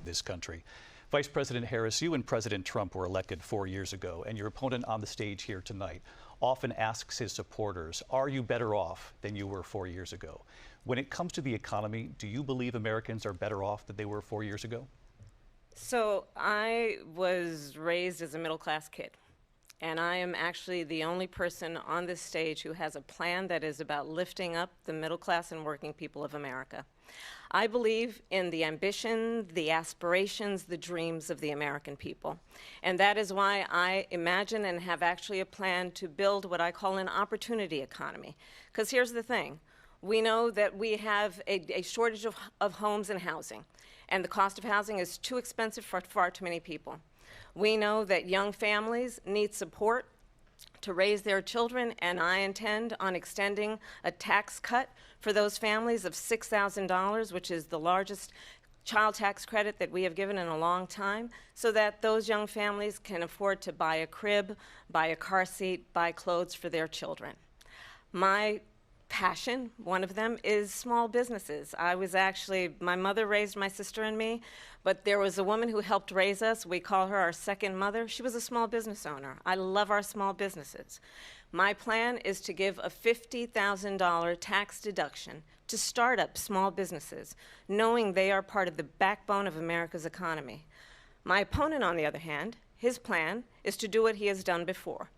this country. Vice President Harris, you and President Trump were elected 4 years ago, and your opponent on the stage here tonight often asks his supporters, are you better off than you were 4 years ago? When it comes to the economy, do you believe Americans are better off than they were 4 years ago? So I was raised as a middle-class kid, and I am actually the only person on this stage who has a plan that is about lifting up the middle class and working people of America. I believe in the ambition, the aspirations, the dreams of the American people. And that is why I imagine and have actually a plan to build what I call an opportunity economy. Because here's the thing. We know that we have a shortage of homes and housing, and the cost of housing is too expensive for far too many people. We know that young families need support to raise their children, and I intend on extending a tax cut for those families of $6,000, which is the largest child tax credit that we have given in a long time, so that those young families can afford to buy a crib, buy a car seat, buy clothes for their children. My passion, one of them, is small businesses. My mother raised my sister and me, but there was a woman who helped raise us. We call her our second mother. She was a small business owner. I love our small businesses. My plan is to give a $50,000 tax deduction to startup small businesses, knowing they are part of the backbone of America's economy. My opponent, on the other hand, his plan is to do what he has done before,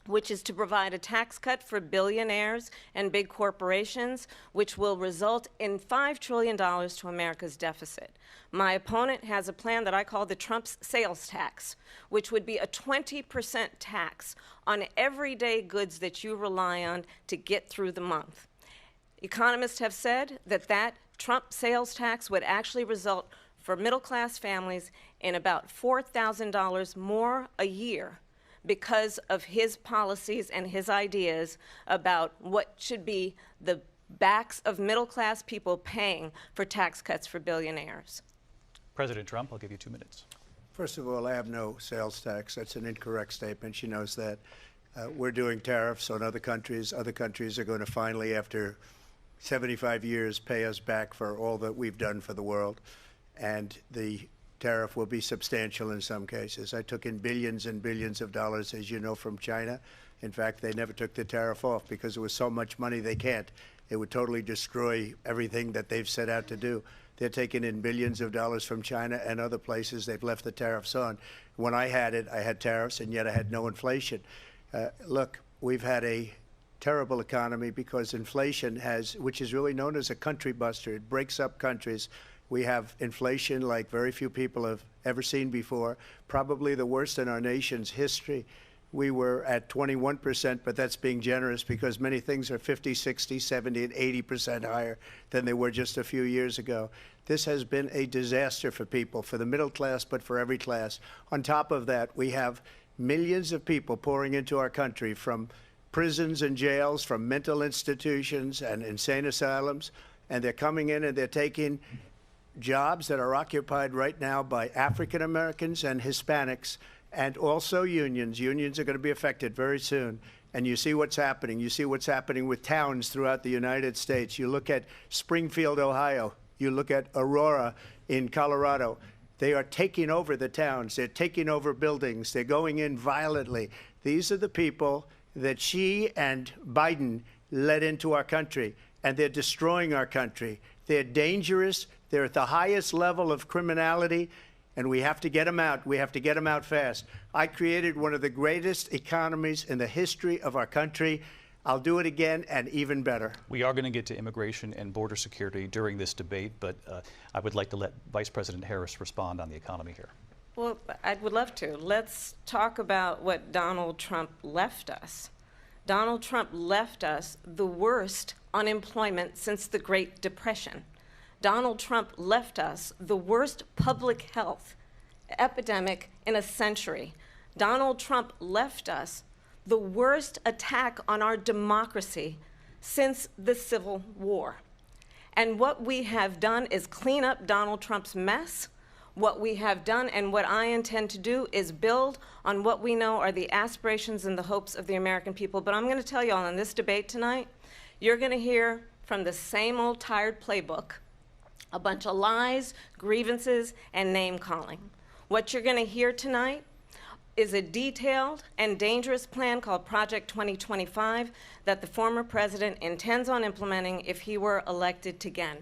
which is to provide a tax cut for billionaires and big corporations, which will result in $5 trillion to America's deficit. My opponent has a plan that I call the Trump's sales tax, which would be a 20% tax on everyday goods that you rely on to get through the month. Economists have said that that Trump sales tax would actually result for middle-class families in about $4,000 more a year because of his policies and his ideas about what should be the backs of middle-class people paying for tax cuts for billionaires. President Trump, I'll give you 2 minutes. First of all, I have no sales tax. That's an incorrect statement. She knows that. We're doing tariffs on other countries. Other countries are going to finally, after 75 years, pay us back for all that we've done for the world. And the tariff will be substantial in some cases. I took in billions and billions of dollars, as you know, from China. In fact, they never took the tariff off because it was so much money they can't. It would totally destroy everything that they've set out to do. They're taking in billions of dollars from China and other places. They've left the tariffs on. When I had tariffs, and yet I had no inflation. Look, we've had a terrible economy because inflation which is really known as a country buster. It breaks up countries. We have inflation like very few people have ever seen before, probably the worst in our nation's history. We were at 21%, but that's being generous because many things are 50, 60, 70, and 80% higher than they were just a few years ago. This has been a disaster for people, for the middle class, but for every class. On top of that, we have millions of people pouring into our country from prisons and jails, from mental institutions and insane asylums, and they're coming in and they're taking jobs that are occupied right now by African Americans and Hispanics, and also unions. Unions are going to be affected very soon. And you see what's happening. You see what's happening with towns throughout the United States. You look at Springfield, Ohio. You look at Aurora in Colorado. They are taking over the towns. They're taking over buildings. They're going in violently. These are the people that Xi and Biden led into our country, and they're destroying our country. They're dangerous. They're at the highest level of criminality, and we have to get them out. We have to get them out fast. I created one of the greatest economies in the history of our country. I'll do it again and even better. We are going to get to immigration and border security during this debate, but I would like to let Vice President Harris respond on the economy here. Well, I would love to. Let's talk about what Donald Trump left us. Donald Trump left us the worst unemployment since the Great Depression. Donald Trump left us the worst public health epidemic in a century. Donald Trump left us the worst attack on our democracy since the Civil War. And what we have done is clean up Donald Trump's mess. What we have done and what I intend to do is build on what we know are the aspirations and the hopes of the American people. But I'm going to tell you all in this debate tonight, you're going to hear from the same old tired playbook a bunch of lies, grievances, and name-calling. What you're going to hear tonight is a detailed and dangerous plan called Project 2025 that the former president intends on implementing if he were elected again.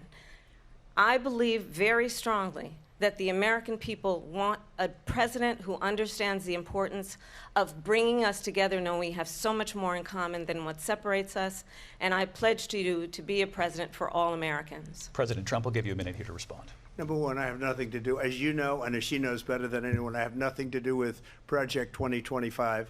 I believe very strongly that the American people want a president who understands the importance of bringing us together, knowing we have so much more in common than what separates us, and I pledge to you to be a president for all Americans. President Trump will give you a minute here to respond. Number one, I have nothing to do, as you know, and as she knows better than anyone, I have nothing to do with Project 2025.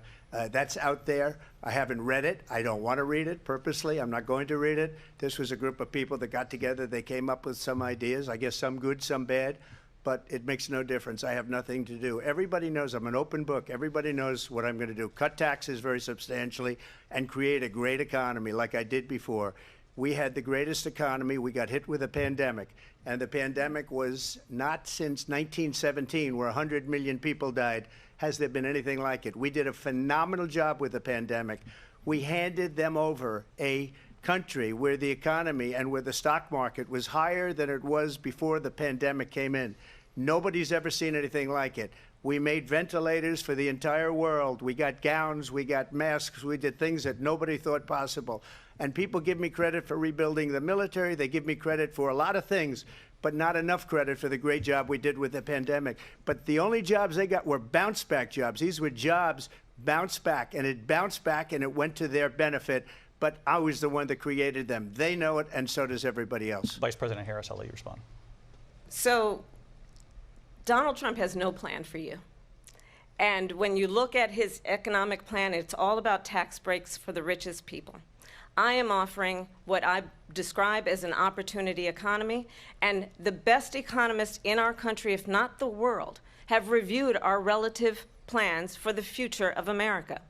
That's out there. I haven't read it. I don't want to read it purposely. I'm not going to read it. This was a group of people that got together. They came up with some ideas, I guess some good, some bad, but it makes no difference. I have nothing to do. Everybody knows I'm an open book. Everybody knows what I'm going to do. Cut taxes very substantially and create a great economy like I did before. We had the greatest economy. We got hit with a pandemic, and the pandemic was not since 1917, where 100 million people died, has there been anything like it. We did a phenomenal job with the pandemic. We handed them over a country where the economy and where the stock market was higher than it was before the pandemic came in. Nobody's ever seen anything like it. We made ventilators for the entire world. We got gowns, we got masks, we did things that nobody thought possible. And people give me credit for rebuilding the military. They give me credit for a lot of things, but not enough credit for the great job we did with the pandemic. But the only jobs they got were bounce back jobs. These were jobs bounce back, and it bounced back and it went to their benefit. But I was the one that created them. They know it, and so does everybody else. Vice President Harris, I'll let you respond. So Donald Trump has no plan for you. And when you look at his economic plan, it's all about tax breaks for the richest people. I am offering what I describe as an opportunity economy, and the best economists in our country, if not the world, have reviewed our relative plans for the future of America.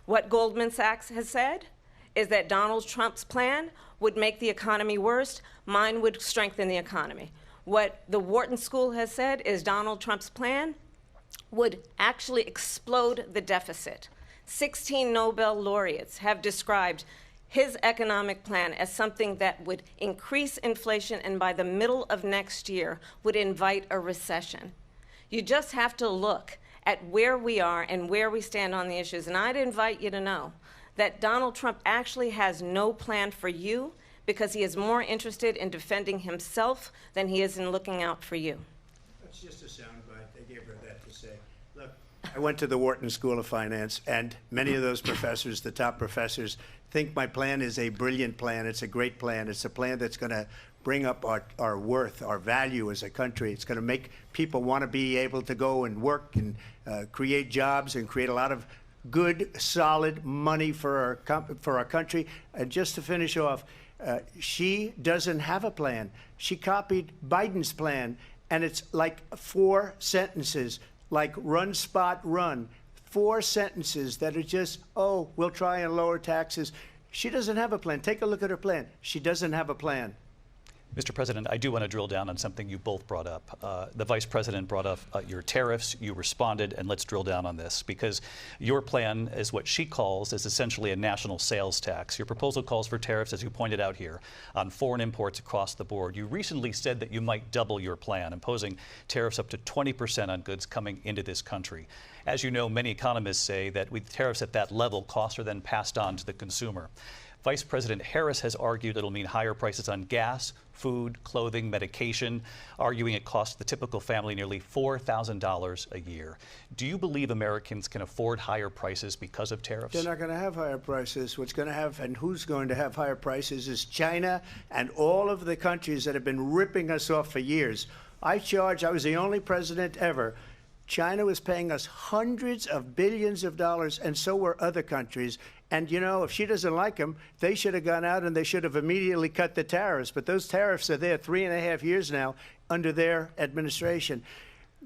What Goldman Sachs has said is that Donald Trump's plan would make the economy worse, mine would strengthen the economy. What the Wharton School has said is Donald Trump's plan would actually explode the deficit. 16 Nobel laureates have described his economic plan as something that would increase inflation and by the middle of next year would invite a recession. You just have to look at where we are and where we stand on the issues. And I'd invite you to know that Donald Trump actually has no plan for you because he is more interested in defending himself than he is in looking out for you. That's just a soundbite. They gave her that to say. Look, I went to the Wharton School of Finance, and many of those professors, the top professors, think my plan is a brilliant plan. It's a great plan. It's a plan that's going to bring up our worth, our value as a country. It's going to make people want to be able to go and work and create jobs and create a lot of good, solid money for our country. And just to finish off, she doesn't have a plan. She copied Biden's plan, and it's like 4 sentences, like run, spot, run. 4 sentences that are just, oh, we'll try and lower taxes. She doesn't have a plan. Take a look at her plan. She doesn't have a plan. Mr. President, I do want to drill down on something you both brought up. The Vice President brought up your tariffs. You responded, and let's drill down on this because your plan is what she calls is essentially a national sales tax. Your proposal calls for tariffs, as you pointed out here, on foreign imports across the board. You recently said that you might double your plan, imposing tariffs up to 20% on goods coming into this country. As you know, many economists say that with tariffs at that level, costs are then passed on to the consumer. Vice President Harris has argued it'll mean higher prices on gas, food, clothing, medication, arguing it costs the typical family nearly $4,000 a year. Do you believe Americans can afford higher prices because of tariffs? They're not going to have higher prices. What's going to have and who's going to have higher prices is China and all of the countries that have been ripping us off for years. I was the only president ever. China was paying us hundreds of billions of dollars, and so were other countries. And, you know, if she doesn't like them, they should have gone out and they should have immediately cut the tariffs. But those tariffs are there 3.5 years now under their administration.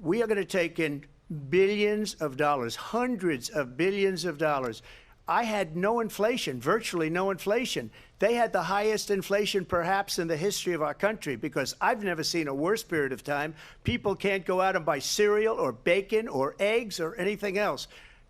We are going to take in billions of dollars, hundreds of billions of dollars. I had no inflation, virtually no inflation. They had the highest inflation perhaps in the history of our country because I've never seen a worse period of time. People can't go out and buy cereal or bacon or eggs or anything else.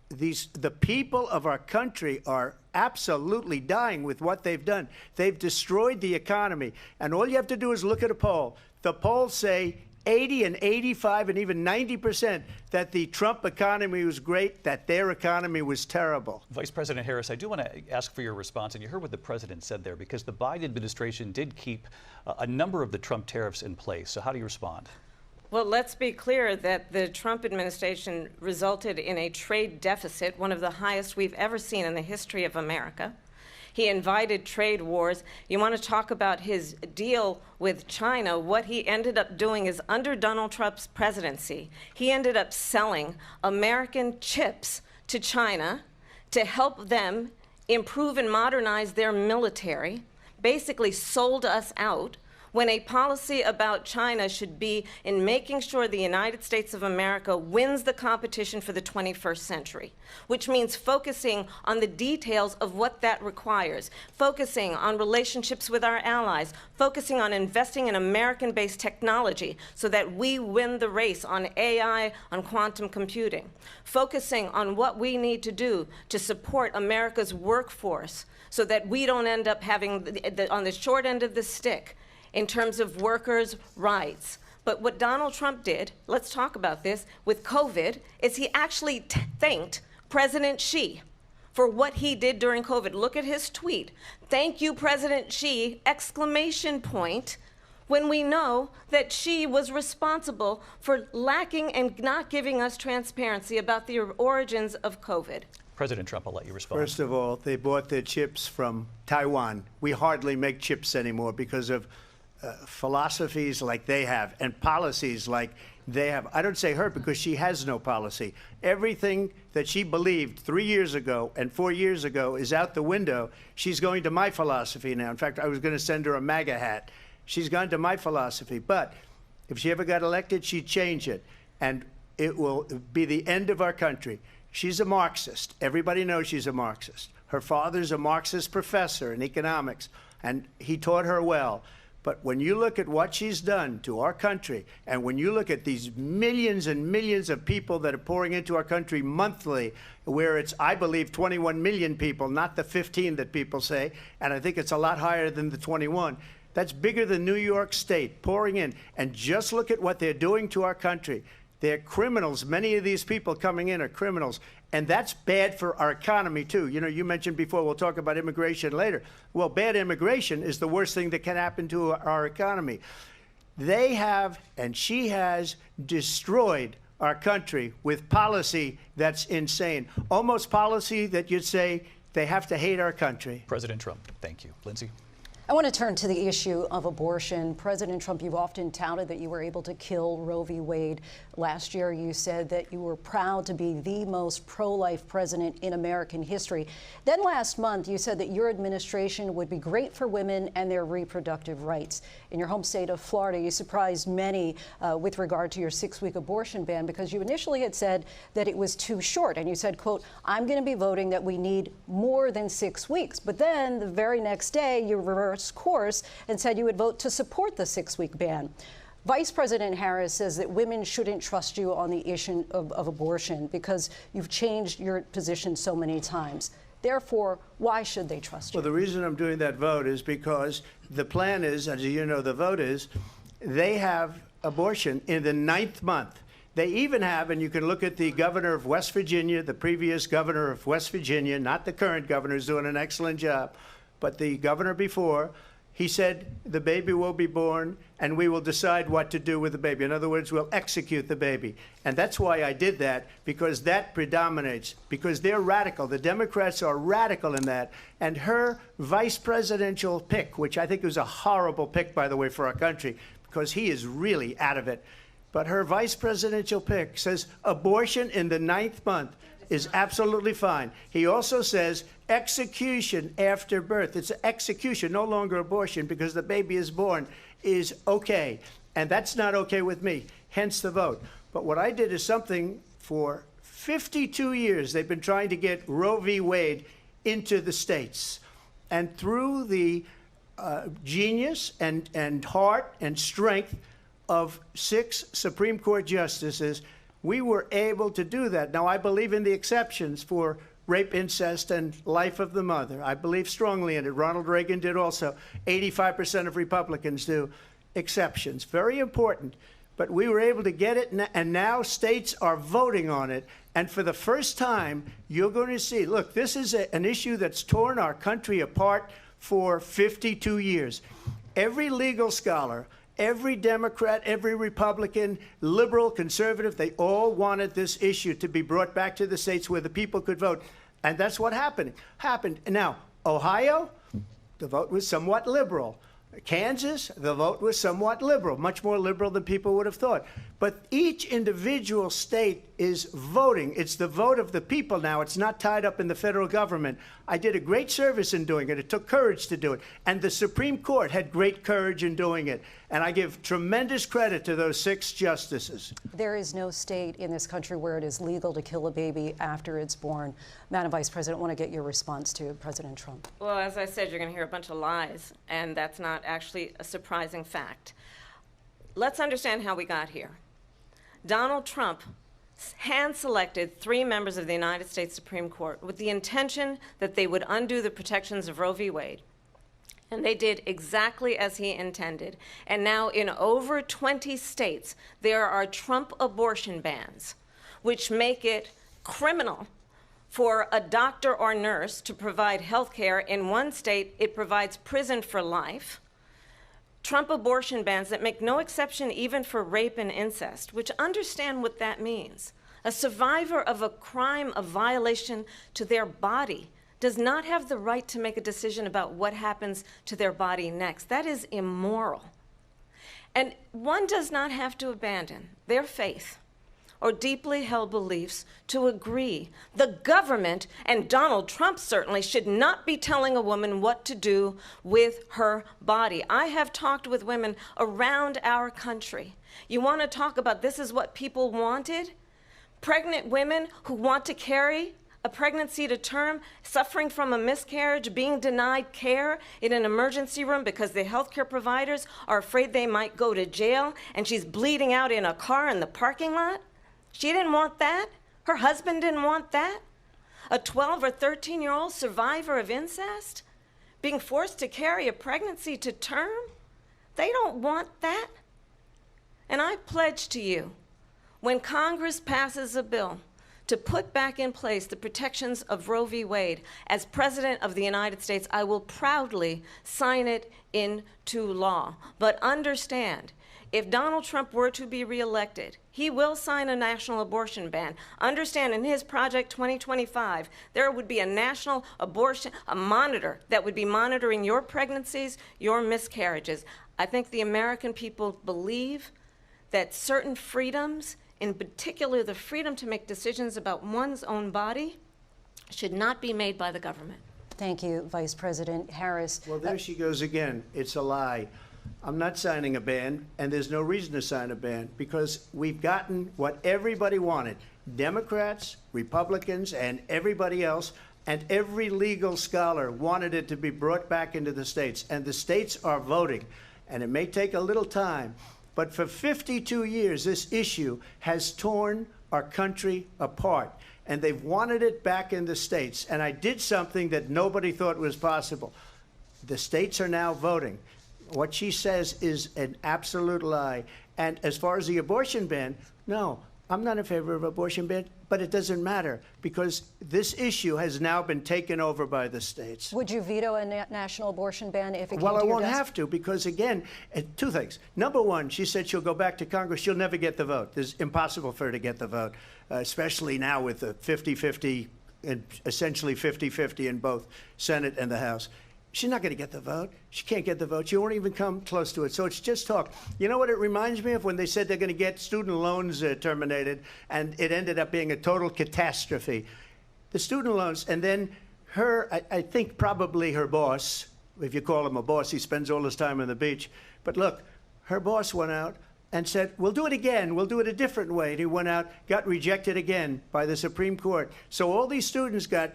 The people of our country are absolutely dying with what they've done. They've destroyed the economy. And all you have to do is look at a poll. The polls say 80 and 85 and even 90% that the Trump economy was great, that their economy was terrible. Vice President Harris, I do want to ask for your response, and you heard what the president said there, because the Biden administration did keep a number of the Trump tariffs in place. So how do you respond? Well, let's be clear that the Trump administration resulted in a trade deficit, one of the highest we've ever seen in the history of America. He invited trade wars. You want to talk about his deal with China? What he ended up doing is, under Donald Trump's presidency, he ended up selling American chips to China to help them improve and modernize their military, basically sold us out, when a policy about China should be in making sure the United States of America wins the competition for the 21st century, which means focusing on the details of what that requires, focusing on relationships with our allies, focusing on investing in American-based technology so that we win the race on AI, on quantum computing, focusing on what we need to do to support America's workforce so that we don't end up having, on the short end of the stick, in terms of workers' rights. But what Donald Trump did, let's talk about this, with COVID, is he actually thanked President Xi for what he did during COVID. Look at his tweet. Thank you, President Xi, exclamation point, when we know that Xi was responsible for lacking and not giving us transparency about the origins of COVID. President Trump, I'll let you respond. First of all, they bought their chips from Taiwan. We hardly make chips anymore because of philosophies like they have and policies like they have. I don't say her because she has no policy. Everything that she believed 3 years ago and 4 years ago is out the window. She's going to my philosophy now. In fact, I was going to send her a MAGA hat. She's gone to my philosophy. But if she ever got elected, she'd change it. And it will be the end of our country. She's a Marxist. Everybody knows she's a Marxist. Her father's a Marxist professor in economics, and he taught her well. But when you look at what she's done to our country, and when you look at these millions and millions of people that are pouring into our country monthly, where it's, I believe, 21 million people, not the 15 that people say, and I think it's a lot higher than the 21. That's bigger than New York State pouring in. And just look at what they're doing to our country. They're criminals. Many of these people coming in are criminals. And that's bad for our economy, too. You know, you mentioned before, we'll talk about immigration later. Well, bad immigration is the worst thing that can happen to our economy. They have, and she has, destroyed our country with policy that's insane. Almost policy that you'd say they have to hate our country. President Trump, thank you. Lindsay? I want to turn to the issue of abortion. President Trump, you've often touted that you were able to kill Roe v. Wade. Last year, you said that you were proud to be the most pro-life president in American history. Then last month, you said that your administration would be great for women and their reproductive rights. In your home state of Florida, you surprised many with regard to your 6-week abortion ban, because you initially had said that it was too short. And you said, quote, I'm going to be voting that we need more than 6 weeks. But then the very next day, you reversed course and said you would vote to support the 6-week ban. Vice President Harris says that women shouldn't trust you on the issue of abortion because you've changed your position so many times. Therefore, why should they trust you? Well, the reason I'm doing that vote is because the plan is, as you know, the vote is, they have abortion in the 9th month. They even have, and you can look at the governor of West Virginia, the previous governor of West Virginia, not the current governor, who's doing an excellent job, but the governor before, he said the baby will be born and we will decide what to do with the baby. In other words, we'll execute the baby. And that's why I did that, because that predominates, because they're radical. The Democrats are radical in that. And her vice presidential pick, which I think was a horrible pick, by the way, for our country, because he is really out of it. But her vice presidential pick says abortion in the 9th month is absolutely fine. He also says execution after birth. It's execution, no longer abortion, because the baby is born, is okay. And that's not okay with me, hence the vote. But what I did is something for 52 years. They've been trying to get Roe v. Wade into the states. And through the genius and heart and strength of 6 Supreme Court justices, we were able to do that. Now, I believe in the exceptions for rape, incest, and life of the mother. I believe strongly in it. Ronald Reagan did also. 85% of Republicans do. Exceptions. Very important. But we were able to get it, and now states are voting on it. And for the first time, you're going to see, look, this is an issue that's torn our country apart for 52 years. Every legal scholar, every Democrat, every Republican, liberal, conservative, they all wanted this issue to be brought back to the states where the people could vote. And that's what happened. Now, Ohio, the vote was somewhat liberal. Kansas, the vote was somewhat liberal, much more liberal than people would have thought. But each individual state is voting. It's the vote of the people now. It's not tied up in the federal government. I did a great service in doing it. It took courage to do it. And the Supreme Court had great courage in doing it. And I give tremendous credit to those 6 justices. There is no state in this country where it is legal to kill a baby after it's born. Madam Vice President, I want to get your response to President Trump. Well, as I said, you're going to hear a bunch of lies, and that's not actually a surprising fact. Let's understand how we got here. Donald Trump hand-selected 3 members of the United States Supreme Court with the intention that they would undo the protections of Roe v. Wade. And they did exactly as he intended. And now in over 20 states, there are Trump abortion bans, which make it criminal for a doctor or nurse to provide health care. In one state, it provides prison for life. Trump abortion bans that make no exception even for rape and incest, which understand what that means. A survivor of a crime of violation to their body does not have the right to make a decision about what happens to their body next. That is immoral. And one does not have to abandon their faith or deeply held beliefs to agree. The government, and Donald Trump certainly, should not be telling a woman what to do with her body. I have talked with women around our country. You want to talk about this is what people wanted? Pregnant women who want to carry a pregnancy to term, suffering from a miscarriage, being denied care in an emergency room because the healthcare providers are afraid they might go to jail, and she's bleeding out in a car in the parking lot. She didn't want that. Her husband didn't want that. A 12 or 13-year-old survivor of incest being forced to carry a pregnancy to term. They don't want that. And I pledge to you, when Congress passes a bill to put back in place the protections of Roe v. Wade, as President of the United States, I will proudly sign it into law. But understand, if Donald Trump were to be reelected, he will sign a national abortion ban. Understand, in his Project 2025, there would be a national abortion, a monitor that would be monitoring your pregnancies, your miscarriages. I think the American people believe that certain freedoms, in particular the freedom to make decisions about one's own body, should not be made by the government. Thank you, Vice President Harris. Well, there she goes again. It's a lie. I'm not signing a ban, and there's no reason to sign a ban, because we've gotten what everybody wanted. Democrats, Republicans, and everybody else, and every legal scholar wanted it to be brought back into the states. And the states are voting, and it may take a little time. But for 52 years, this issue has torn our country apart, and they've wanted it back in the states. And I did something that nobody thought was possible. The states are now voting. What she says is an absolute lie. And as far as the abortion ban, no, I'm not in favor of abortion ban, but it doesn't matter, because this issue has now been taken over by the states. Would you veto a national abortion ban if it came to Well, I your won't desk? have to, because again, 2 things. Number one, she said she'll go back to Congress. She'll never get the vote. It's impossible for her to get the vote, especially now with the 50-50, and essentially 50-50 in both Senate and the House. She's not going to get the vote. She can't get the vote. She won't even come close to it. So it's just talk. You know what it reminds me of? When they said they're going to get student loans terminated, and it ended up being a total catastrophe. The student loans, and then her, I think probably her boss, if you call him a boss, he spends all his time on the beach. But look, her boss went out and said, we'll do it again. We'll do it a different way. And he went out, got rejected again by the Supreme Court. So all these students got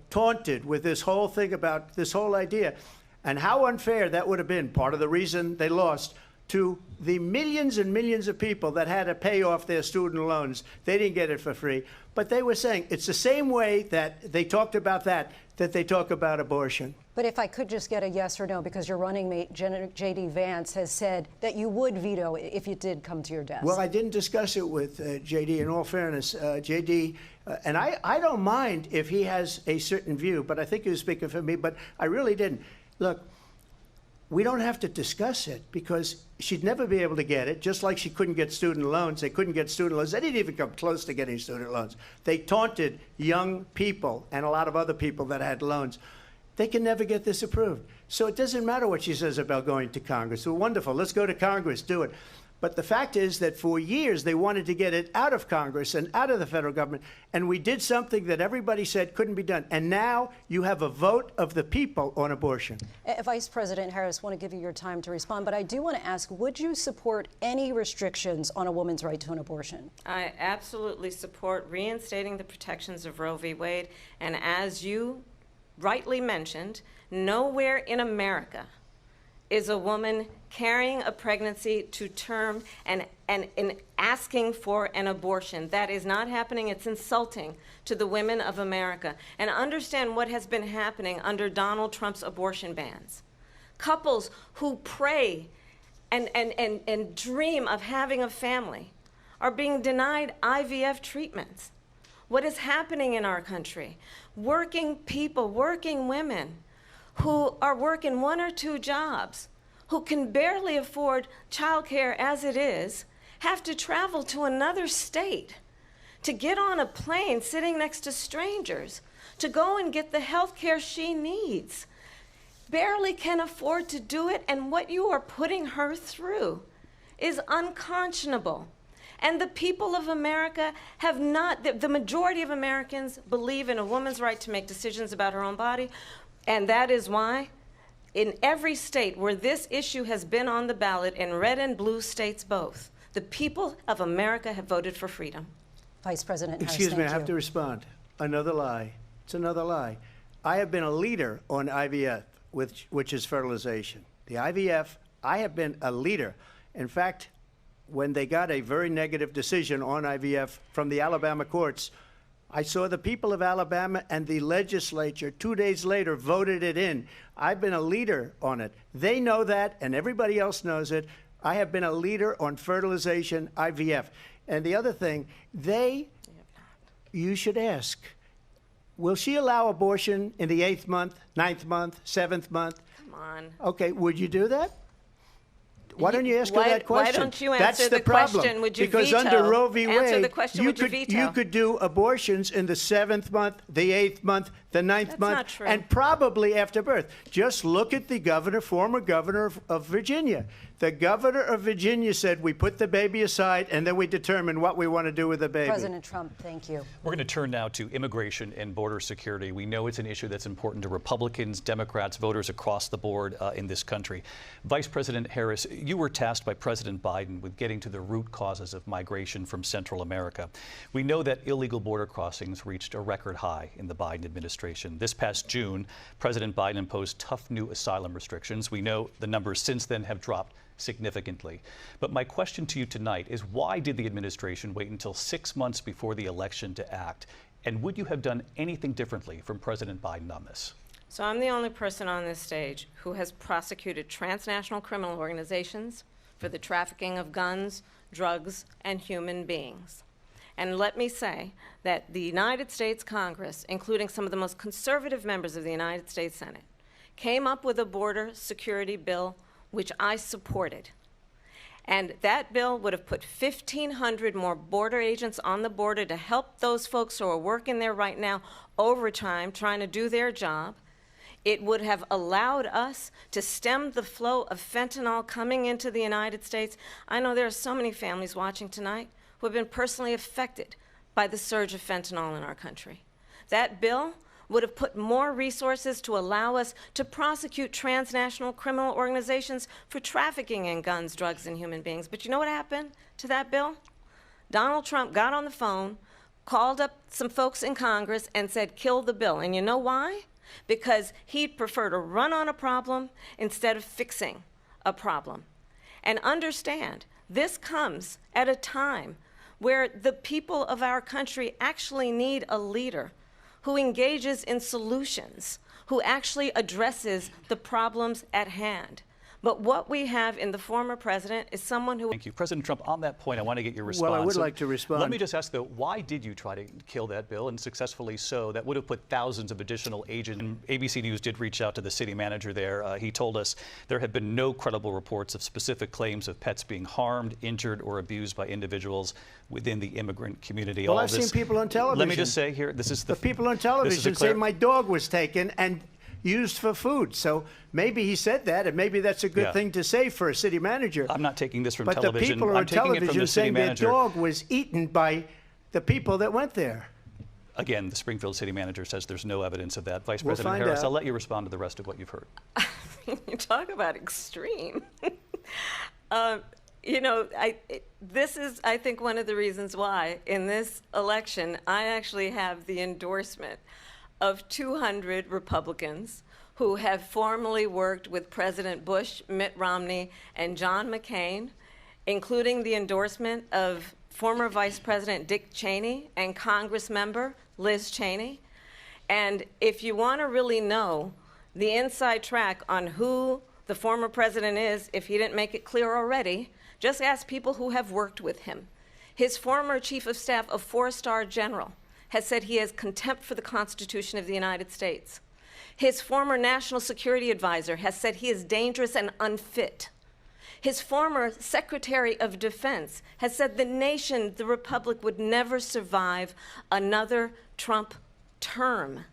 taunted with this whole thing about this whole idea. And how unfair that would have been. Part of the reason they lost. to the millions and millions of people that had to pay off their student loans. They didn't get it for free. But they were saying it's the same way that they talked about that they talk about abortion. But if I could just get a yes or no, because your running mate, J.D. Vance, has said that you would veto it if it did come to your desk. Well, I didn't discuss it with J.D. In all fairness, J.D., and I don't mind if he has a certain view, but I think he was speaking for me, but I really didn't. Look, we don't have to discuss it because she'd never be able to get it, just like she couldn't get student loans. They couldn't get student loans. They didn't even come close to getting student loans. They taunted young people and a lot of other people that had loans. They can never get this approved. So it doesn't matter what she says about going to Congress. Well, wonderful. Let's go to Congress. Do it. But the fact is that for years they wanted to get it out of Congress and out of the federal government, and we did something that everybody said couldn't be done. And now you have a vote of the people on abortion. Vice President Harris, I want to give you your time to respond, but I do want to ask, would you support any restrictions on a woman's right to an abortion? I absolutely support reinstating the protections of Roe v. Wade, and as you rightly mentioned, nowhere in America is a woman carrying a pregnancy to term and asking for an abortion. That is not happening. It's insulting to the women of America. And understand what has been happening under Donald Trump's abortion bans. Couples who pray and dream of having a family are being denied IVF treatments. What is happening in our country? Working people, working women who are working 1 or 2 jobs, who can barely afford childcare as it is, have to travel to another state to get on a plane sitting next to strangers to go and get the health care she needs. Barely can afford to do it, and what you are putting her through is unconscionable. And the people of America have not, the majority of Americans believe in a woman's right to make decisions about her own body, and that is why in every state where this issue has been on the ballot, in red and blue states both, the people of America have voted for freedom. Vice President Harris, Excuse me, I have you. to respond. Another lie. It's another lie. I have been a leader on IVF, which is fertilization. The IVF, I have been a leader. In fact, when they got a very negative decision on IVF from the Alabama courts, I saw the people of Alabama and the legislature 2 days later voted it in. I've been a leader on it. They know that, and everybody else knows it. I have been a leader on fertilization, IVF. And the other thing, you should ask, will she allow abortion in the 8th month, 9th month, 7th month? Come on. Okay, would you do that? Why don't you ask her that question? Why don't you answer That's the problem. question? Would you because veto? Under Roe v. Wade, Answer the question, would you veto? You could do abortions in the 7th month, the 8th month, the 9th That's month, not true. and probably after birth. Just look at the former governor of Virginia. The governor of Virginia said we put the baby aside and then we determine what we want to do with the baby. President Trump, thank you. We're going to turn now to immigration and border security. We know it's an issue that's important to Republicans, Democrats, voters across the board in this country. Vice President Harris, you were tasked by President Biden with getting to the root causes of migration from Central America. We know that illegal border crossings reached a record high in the Biden administration. This past June, President Biden imposed tough new asylum restrictions. We know the numbers since then have dropped significantly. But my question to you tonight is, why did the administration wait until 6 months before the election to act? And would you have done anything differently from President Biden on this? So I'm the only person on this stage who has prosecuted transnational criminal organizations for the trafficking of guns, drugs, and human beings. And let me say that the United States Congress, including some of the most conservative members of the United States Senate, came up with a border security bill which I supported. And that bill would have put 1,500 more border agents on the border to help those folks who are working there right now overtime, trying to do their job. It would have allowed us to stem the flow of fentanyl coming into the United States. I know there are so many families watching tonight who have been personally affected by the surge of fentanyl in our country. That bill would have put more resources to allow us to prosecute transnational criminal organizations for trafficking in guns, drugs, and human beings. But you know what happened to that bill? Donald Trump got on the phone, called up some folks in Congress, and said, kill the bill. And you know why? Because he'd prefer to run on a problem instead of fixing a problem. And understand, this comes at a time where the people of our country actually need a leader who engages in solutions, who actually addresses the problems at hand. But what we have in the former president is someone who... Thank you. President Trump, on that point, I want to get your response. Well, I would like to respond. Let me just ask, though, why did you try to kill that bill, and successfully so? That would have put thousands of additional agents. And ABC News did reach out to the city manager there. He told us there have been no credible reports of specific claims of pets being harmed, injured, or abused by individuals within the immigrant community. Well, I've seen people on television. Let me just say here, this is the people on television say my dog was taken and used for food. So maybe he said that, and maybe that's a good thing to say for a city manager. I'm not taking this from but television. But the people I'm on taking it from television the city saying their manager. dog was eaten by the people that went there. Again, the Springfield city manager says there's no evidence of that. Vice We'll President find Harris, out. I'll let you respond to the rest of what you've heard. You talk about extreme. You know, this is, I think, one of the reasons why in this election I actually have the endorsement of 200 Republicans who have formerly worked with President Bush, Mitt Romney, and John McCain, including the endorsement of former Vice President Dick Cheney and Congress member Liz Cheney. And if you want to really know the inside track on who the former president is, if he didn't make it clear already, just ask people who have worked with him. His former chief of staff, a 4-star general, has said he has contempt for the Constitution of the United States. His former national security advisor has said he is dangerous and unfit. His former Secretary of Defense has said the nation, the republic, would never survive another Trump term.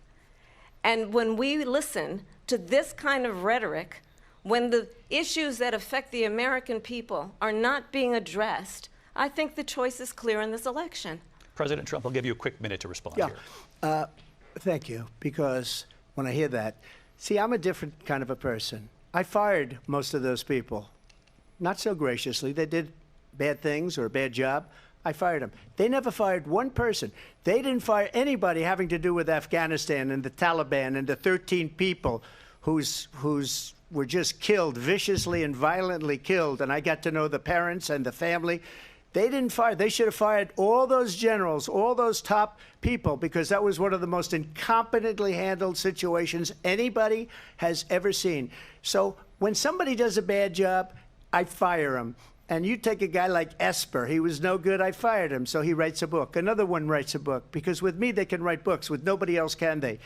And when we listen to this kind of rhetoric, when the issues that affect the American people are not being addressed, I think the choice is clear in this election. President Trump, I'll give you a quick minute to respond Yeah. here. Thank you, because when I hear that, see, I'm a different kind of a person. I fired most of those people. Not so graciously. They did bad things or a bad job. I fired them. They never fired one person. They didn't fire anybody having to do with Afghanistan and the Taliban and the 13 people whose were just killed, viciously and violently killed. And I got to know the parents and the family. They didn't fire. They should have fired all those generals, all those top people, because that was one of the most incompetently handled situations anybody has ever seen. So when somebody does a bad job, I fire him. And you take a guy like Esper. He was no good. I fired him. So he writes a book. Another one writes a book. Because with me, they can write books. With nobody else can they.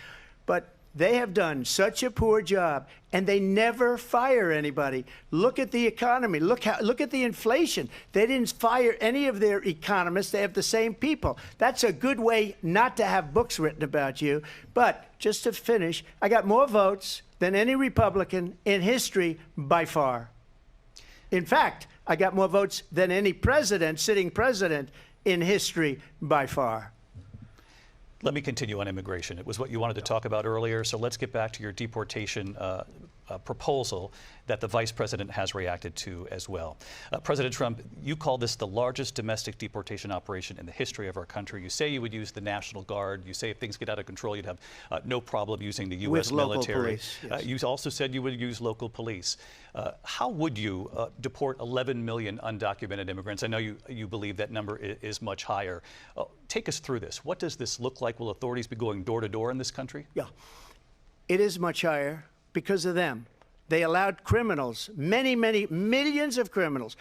But they have done such a poor job, and they never fire anybody. Look at the economy. Look at the inflation. They didn't fire any of their economists. They have the same people. That's a good way not to have books written about you. But just to finish, I got more votes than any Republican in history by far. In fact, I got more votes than any president, sitting president, in history by far. Let me continue on immigration. It was what you wanted to talk about earlier, so let's get back to your deportation proposal that the vice president has reacted to as well. President Trump, you call this the largest domestic deportation operation in the history of our country. You say you would use the National Guard. You say if things get out of control, you'd have no problem using the U.S. military. Police, yes. You also said you would use local police. How would you deport 11 million undocumented immigrants? I know you believe that number is much higher. Take us through this. What does this look like? Will authorities be going door to door in this country? Yeah, it is much higher because of them. They allowed criminals, many, many millions of criminals.